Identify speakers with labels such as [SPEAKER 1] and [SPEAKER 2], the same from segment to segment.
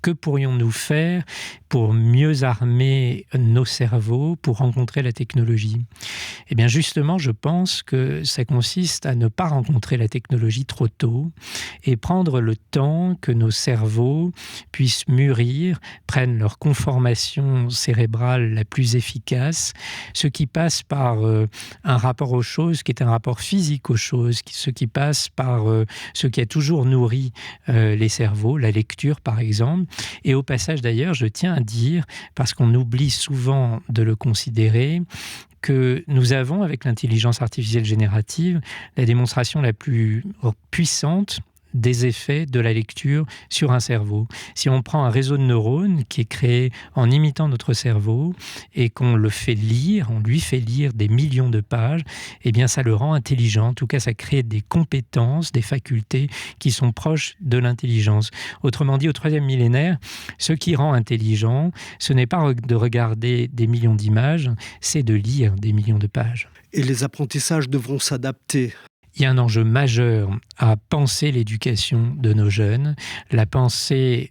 [SPEAKER 1] Que pourrions-nous faire pour mieux armer nos cerveaux, pour rencontrer la technologie ? Eh bien justement, je pense que ça consiste à ne pas rencontrer la technologie trop tôt et prendre le temps que nos cerveaux puissent mûrir, prennent leur conformation cérébrale la plus efficace, ce qui passe par un rapport aux choses qui est un rapport physique aux choses, ce qui passe par ce qui a toujours nourri les cerveaux, la lecture par exemple. Et au passage d'ailleurs, je tiens à dire, parce qu'on oublie souvent de le considérer, que nous avons avec l'intelligence artificielle générative la démonstration la plus puissante des effets de la lecture sur un cerveau. Si on prend un réseau de neurones qui est créé en imitant notre cerveau et qu'on le fait lire, on lui fait lire des millions de pages, eh bien ça le rend intelligent. En tout cas, ça crée des compétences, des facultés qui sont proches de l'intelligence. Autrement dit, au 3e millénaire, ce qui rend intelligent, ce n'est pas de regarder des millions d'images, c'est de lire des millions de pages.
[SPEAKER 2] Et les apprentissages devront s'adapter.
[SPEAKER 1] Il y a un enjeu majeur à penser l'éducation de nos jeunes, la penser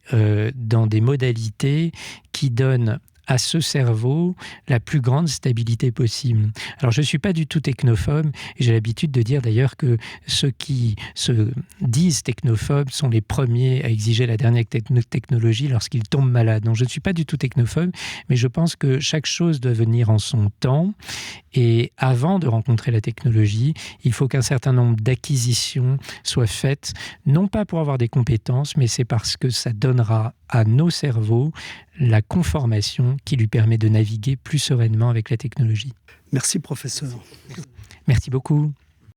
[SPEAKER 1] dans des modalités qui donnent à ce cerveau la plus grande stabilité possible. Alors je ne suis pas du tout technophobe, et j'ai l'habitude de dire d'ailleurs que ceux qui se disent technophobes sont les premiers à exiger la dernière technologie lorsqu'ils tombent malades. Donc je ne suis pas du tout technophobe, mais je pense que chaque chose doit venir en son temps, et avant de rencontrer la technologie, il faut qu'un certain nombre d'acquisitions soient faites, non pas pour avoir des compétences, mais c'est parce que ça donnera à nos cerveaux la conformation qui lui permet de naviguer plus sereinement avec la technologie.
[SPEAKER 2] Merci professeur.
[SPEAKER 1] Merci beaucoup.